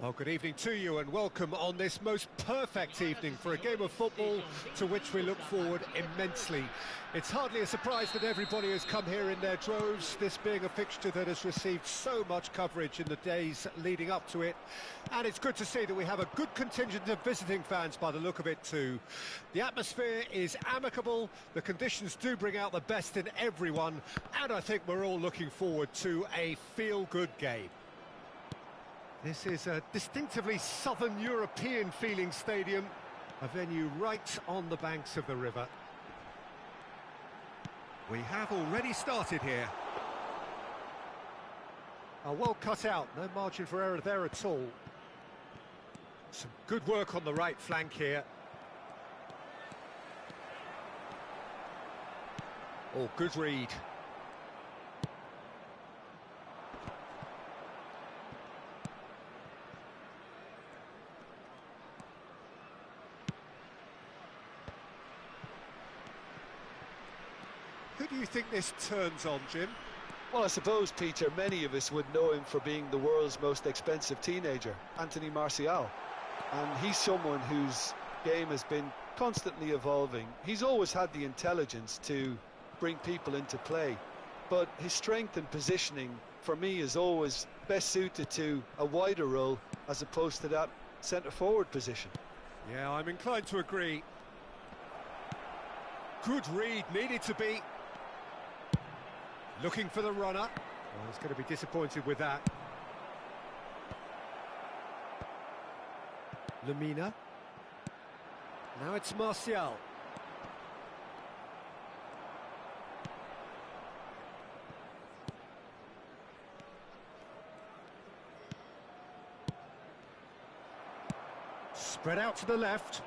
Well, good evening to you and welcome on this most perfect evening for a game of football to which we look forward immensely. It's hardly a surprise that everybody has come here in their droves, this being a fixture that has received so much coverage in the days leading up to it. And it's good to see that we have a good contingent of visiting fans by the look of it too. The atmosphere is amicable, the conditions do bring out the best in everyone, and I think we're all looking forward to a feel-good game. This is a distinctively southern European feeling stadium, a venue right on the banks of the river. We have already started here. Well cut out, no margin for error there at all. Some good work on the right flank here. Oh, good read. Who do you think this turns on, Jim? Well, I suppose, Peter, many of us would know him for being the world's most expensive teenager, Anthony Martial. And he's someone whose game has been constantly evolving. He's always had the intelligence to bring people into play, but his strength and positioning, for me, is always best suited to a wider role as opposed to that centre-forward position. Yeah, I'm inclined to agree. Good read, needed to be. Looking for the runner. Well, he's going to be disappointed with that. Lemina. Now it's Martial. Spread out to the left.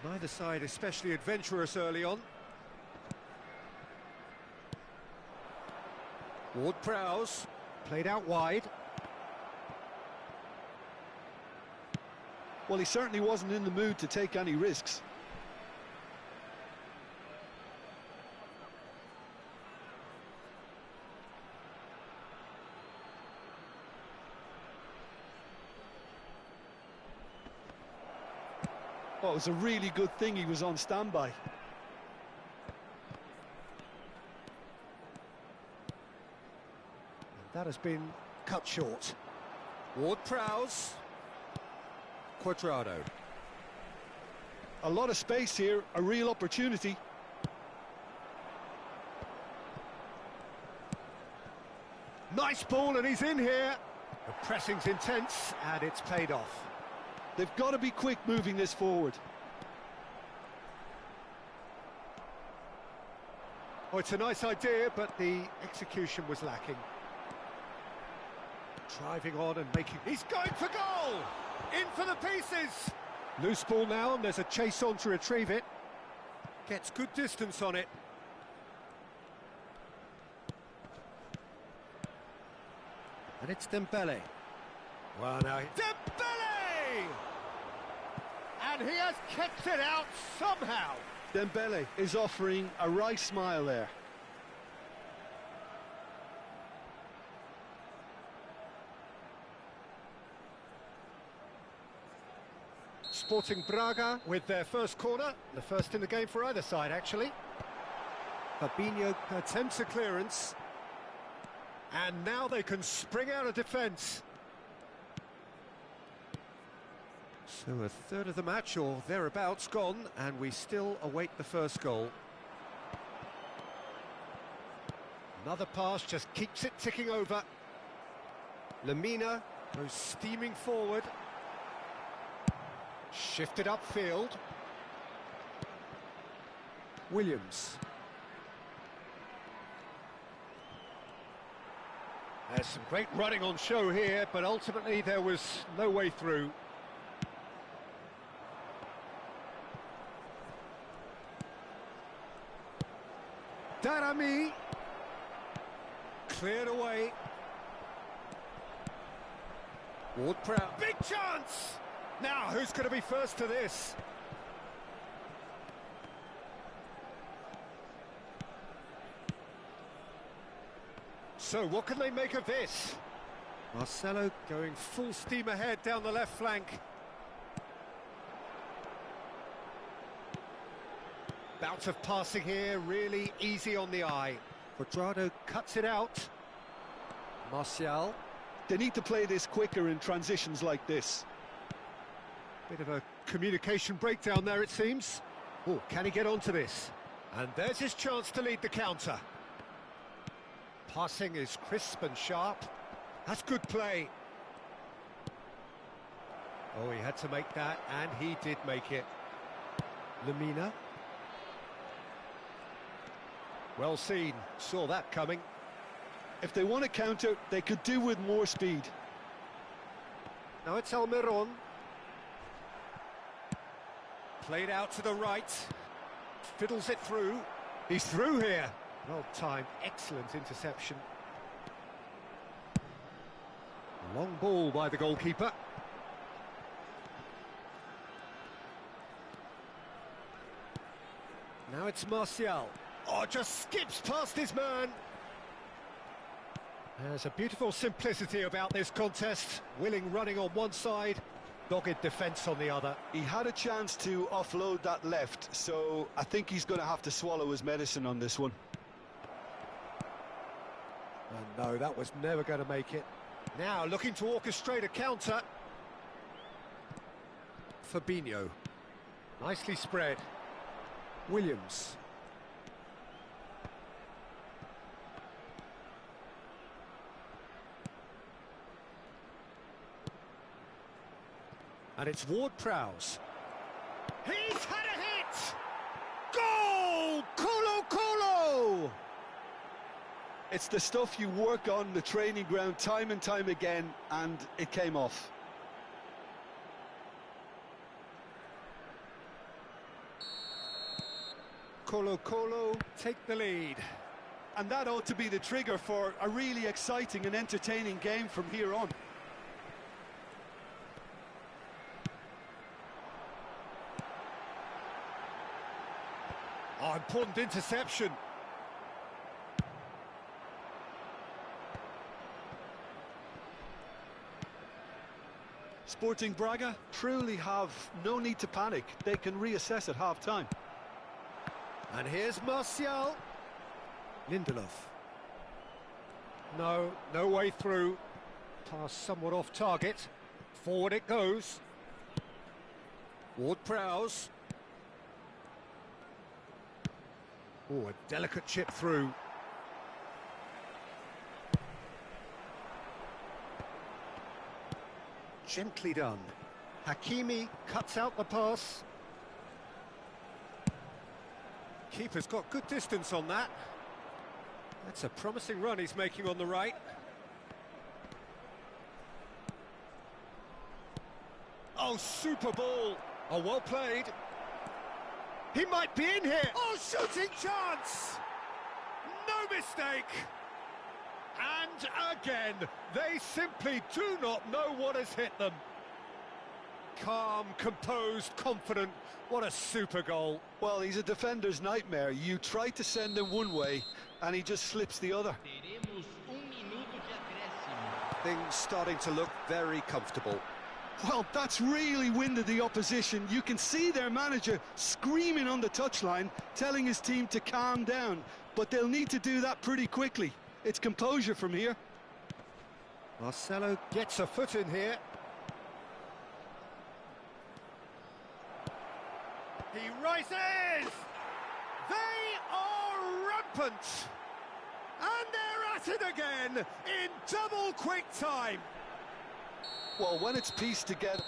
Neither side especially adventurous early on. Ward-Prowse, played out wide. Well, he certainly wasn't in the mood to take any risks. Oh, it was a really good thing he was on standby. That has been cut short. Ward-Prowse. Quadrado. A lot of space here, a real opportunity. Nice ball and he's in here. The pressing's intense and it's paid off. They've got to be quick moving this forward. Oh, it's a nice idea, but the execution was lacking. Driving on and making... He's going for goal! In for the pieces! Loose ball now, and there's a chase on to retrieve it. Gets good distance on it. And it's Dembele. Well, now... Dembele! And he has kicked it out somehow. Dembele is offering a wry smile there. Sporting Braga with their first corner, the first in the game for either side, actually. Fabinho attempts a clearance. And now they can spring out of defence. So a third of the match, or thereabouts, gone, and we still await the first goal. Another pass just keeps it ticking over. Lemina goes steaming forward. Shifted upfield. Williams. There's some great running on show here, but ultimately there was no way through. Darami. Cleared away. Ward-Prowse. Big chance! Now, who's going to be first to this? So, what can they make of this? Marcelo going full steam ahead down the left flank. Bout of passing here, really easy on the eye. Quadrado cuts it out. Martial. They need to play this quicker in transitions like this. Bit of a communication breakdown there, it seems. Oh, can he get onto this? And there's his chance to lead the counter. Passing is crisp and sharp. That's good play. Oh, he had to make that, and he did make it. Lemina. Well seen, saw that coming. If they want to counter, they could do with more speed. Now it's Almiron. Played out to the right. Fiddles it through. He's through here. Well timed, excellent interception. Long ball by the goalkeeper. Now it's Martial. Oh, just skips past his man. There's a beautiful simplicity about this contest. Willing running on one side, dogged defence on the other. He had a chance to offload that left, so I think he's going to have to swallow his medicine on this one. Oh, no, that was never going to make it. Now looking to orchestrate a counter. Fabinho. Nicely spread. Williams. And it's Ward-Prowse. He's had a hit! Goal! Colo! It's the stuff you work on the training ground time and time again, and it came off. Colo take the lead. And that ought to be the trigger for a really exciting and entertaining game from here on. Oh, important interception. Sporting Braga truly have no need to panic. They can reassess at half-time. And here's Martial. Lindelof. No way through. Pass somewhat off target. Forward it goes. Ward-Prowse. Oh, a delicate chip through. Gently done. Hakimi cuts out the pass. Keeper's got good distance on that. That's a promising run he's making on the right. Oh, super ball. Oh, well played. He might be in here. Oh, shooting chance! No mistake! And again, they simply do not know what has hit them. Calm, composed, confident. What a super goal. Well, he's a defender's nightmare. You try to send him one way, and he just slips the other. Things starting to look very comfortable. Well, that's really winded the opposition. You can see their manager screaming on the touchline, telling his team to calm down. But they'll need to do that pretty quickly. It's composure from here. Marcelo gets a foot in here. He rises! They are rampant! And they're at it again in double quick time. Well, when it's pieced together...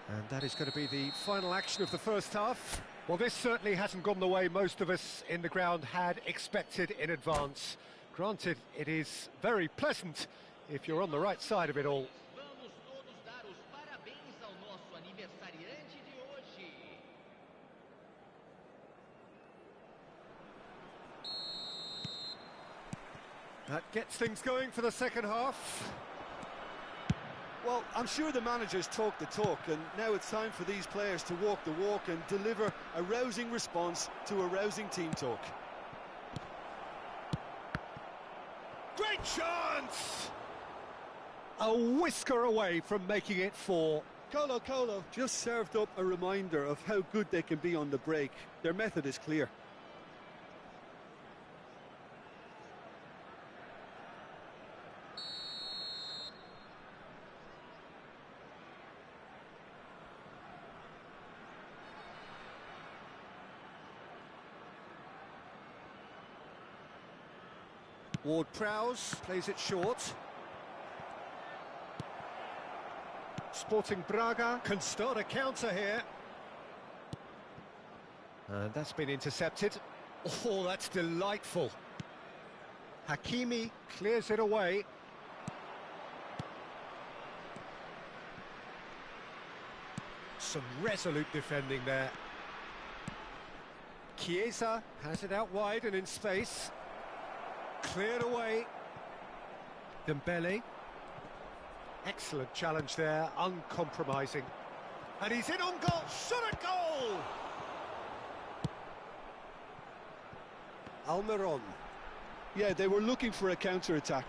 And that is going to be the final action of the first half. Well, this certainly hasn't gone the way most of us in the ground had expected in advance. Granted, it is very pleasant if you're on the right side of it all. That gets things going for the second half. Well, I'm sure the managers talk the talk, and now it's time for these players to walk the walk and deliver a rousing response to a rousing team talk. Great chance! A whisker away from making it 4. Colo just served up a reminder of how good they can be on the break. Their method is clear. Ward-Prowse plays it short. Sporting Braga can start a counter here. And that's been intercepted. Oh, that's delightful. Hakimi clears it away. Some resolute defending there. Chiesa has it out wide and in space. Cleared away. Dembele. Excellent challenge there, uncompromising. And he's in on goal, shot a goal! Almiron. Yeah, they were looking for a counter-attack.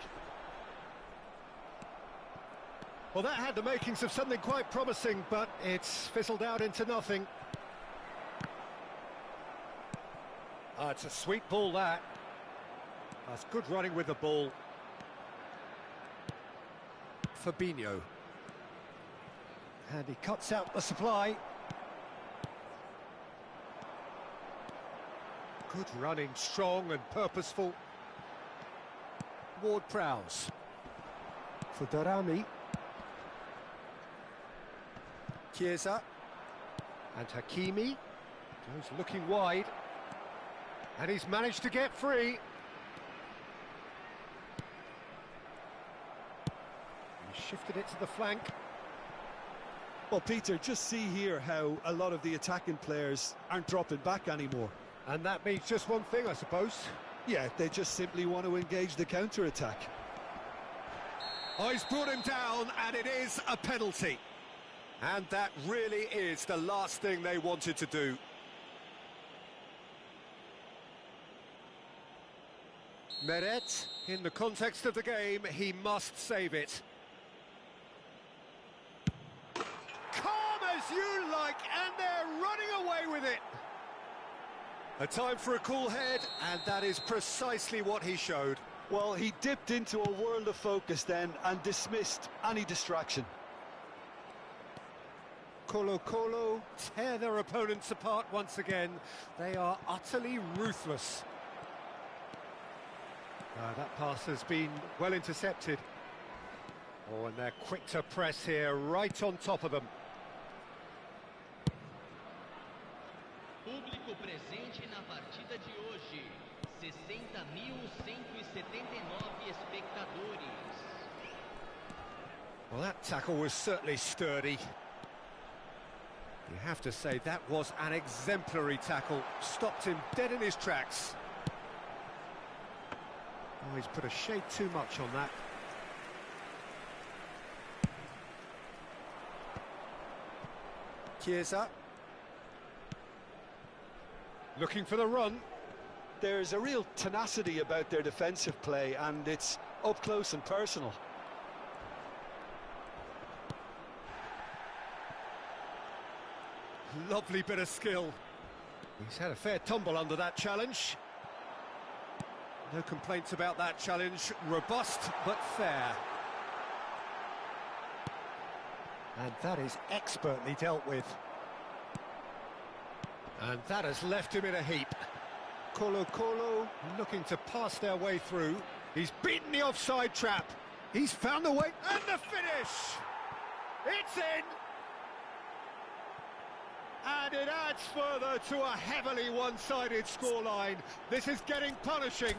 Well, that had the makings of something quite promising, but it's fizzled out into nothing. Ah, it's a sweet ball, that. That's good running with the ball. Fabinho. And he cuts out the supply. Good running, strong and purposeful. Ward-Prowse. For Darami. Chiesa. And Hakimi. Goes looking wide. And he's managed to get free. Shifted it to the flank. Well, Peter, just see here how a lot of the attacking players aren't dropping back anymore. And that means just one thing, I suppose. Yeah, they just simply want to engage the counter-attack. Oh, he's brought him down, and it is a penalty. And that really is the last thing they wanted to do. Meret, in the context of the game, he must save it. As you like, and they're running away with it. A time for a cool head, and that is precisely what he showed. Well, he dipped into a world of focus then and dismissed any distraction. Colo tear their opponents apart once again. They are utterly ruthless. That pass has been well intercepted. Oh, and they're quick to press here, right on top of them. Público presente na partida de hoje, 60.179 espectadores. Well, that tackle was certainly sturdy. You have to say that was an exemplary tackle. Stopped him dead in his tracks. Oh, he's put a shade too much on that. Chiesa. Looking for the run. There's a real tenacity about their defensive play, and it's up close and personal. Lovely bit of skill. He's had a fair tumble under that challenge. No complaints about that challenge. Robust, but fair. And that is expertly dealt with. And that has left him in a heap. Colo looking to pass their way through. He's beaten the offside trap. He's found the way, and the finish! It's in! And it adds further to a heavily one-sided scoreline. This is getting punishing.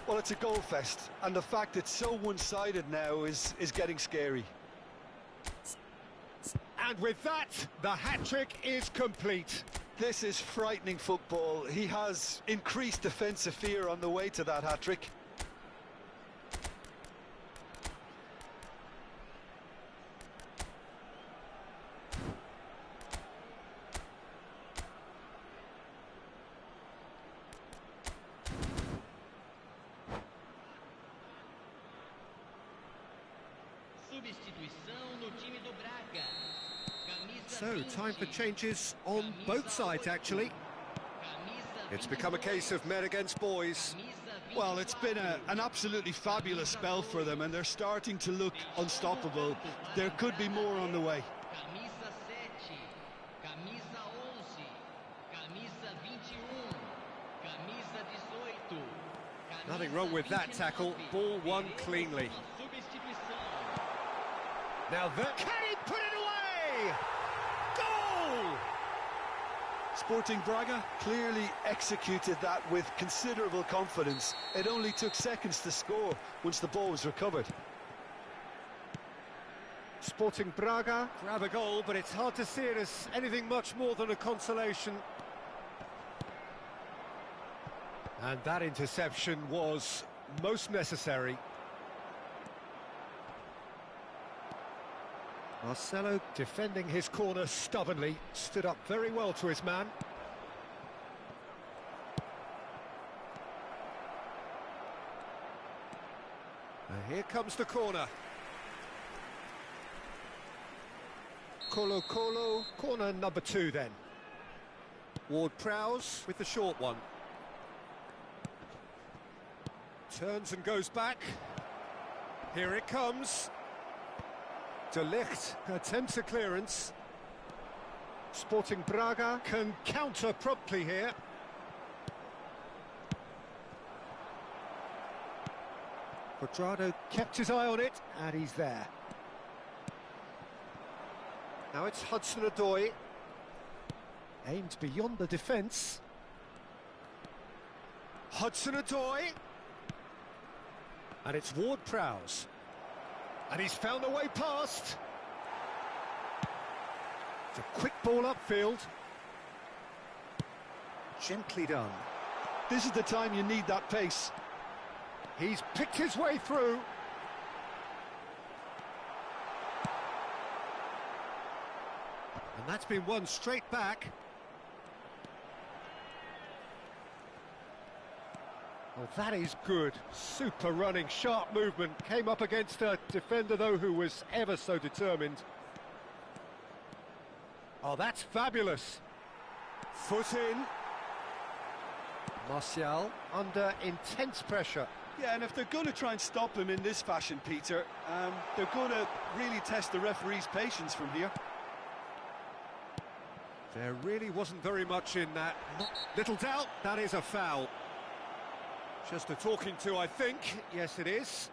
Well, it's a goal fest, and the fact it's so one-sided now is getting scary. And with that, the hat-trick is complete. This is frightening football. He has increased defensive fear on the way to that hat-trick. Substituição no time do Braga. Camisa So, time for 20. changes on both sides, actually. Camisa It's become a case of men against boys. Camisa Well, it's been an absolutely fabulous spell for them, and they're starting to look unstoppable. There could be more on the way. Camisa 7. Camisa 11. Camisa 21. Camisa 18. Nothing wrong with that tackle. Ball won cleanly. Now that... Can he put it away? Goal! Sporting Braga clearly executed that with considerable confidence. It only took seconds to score once the ball was recovered. Sporting Braga grab a goal, but it's hard to see it as anything much more than a consolation. And that interception was most necessary. Marcelo defending his corner stubbornly, stood up very well to his man. And here comes the corner. Colo, corner number 2 then. Ward-Prowse with the short one. Turns and goes back. Here it comes. De Ligt attempts a clearance. Sporting Braga can counter promptly here. Quadrado kept his eye on it, and he's there. Now it's Hudson-Odoi. Aimed beyond the defence. Hudson-Odoi. And it's Ward-Prowse. And he's found a way past. It's a quick ball upfield. Gently done. This is the time you need that pace. He's picked his way through. And that's been won straight back. Well, that is good. Super running, sharp movement. Came up against a defender, though, who was ever so determined. Oh, that's fabulous. Foot in. Martial under intense pressure. Yeah, and if they're going to try and stop him in this fashion, Peter, they're going to really test the referee's patience from here. There really wasn't very much in that. Little doubt, that is a foul. Just a talking to, I think. Yes, it is.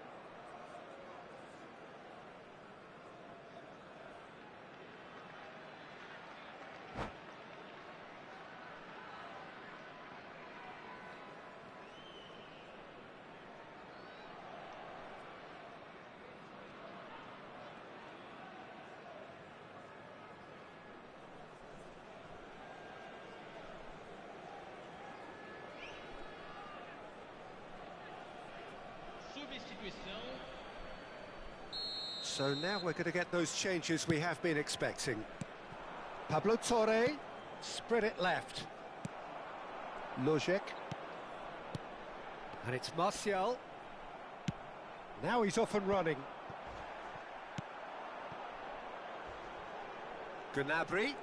So now we're going to get those changes we have been expecting. Pablo Torre, spread it left. Lojek. And it's Martial. Now he's off and running. Gnabry.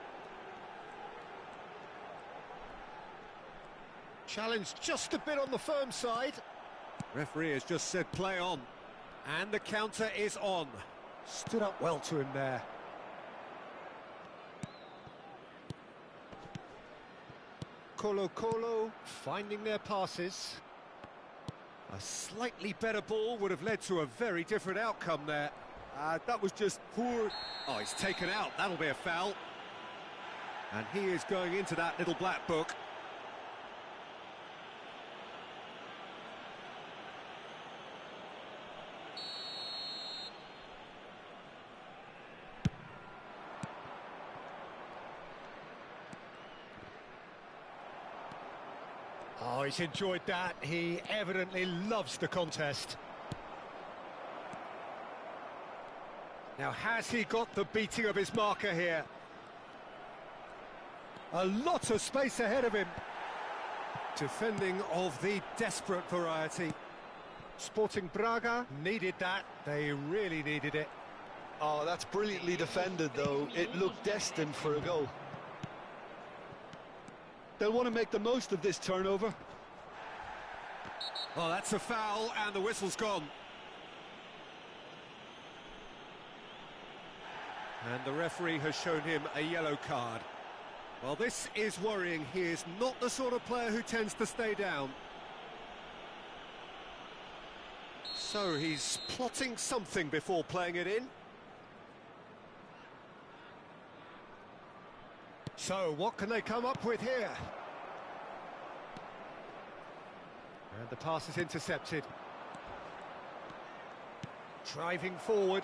Challenged just a bit on the firm side. Referee has just said play on. And the counter is on. Stood up well to him there. Colo finding their passes. A slightly better ball would have led to a very different outcome there. That was just poor. Oh, he's taken out. That'll be a foul. And he is going into that little black book. Oh, he's enjoyed that. He evidently loves the contest. Now, has he got the beating of his marker here? A lot of space ahead of him. Defending of the desperate variety. Sporting Braga needed that. They really needed it. Oh, that's brilliantly defended, though. It looked destined for a goal. They'll want to make the most of this turnover. Oh, that's a foul, and the whistle's gone. And the referee has shown him a yellow card. Well, this is worrying. He is not the sort of player who tends to stay down. So he's plotting something before playing it in. So what can they come up with here? And the pass is intercepted. Driving forward.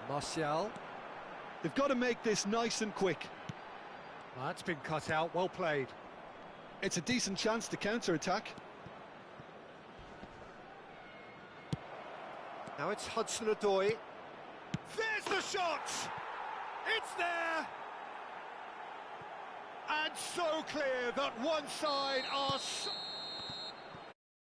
Martial. They've got to make this nice and quick. Well, that's been cut out, well played. It's a decent chance to counter-attack. Now it's Hudson-Odoi. There's the shot! It's there! And so clear that one side are...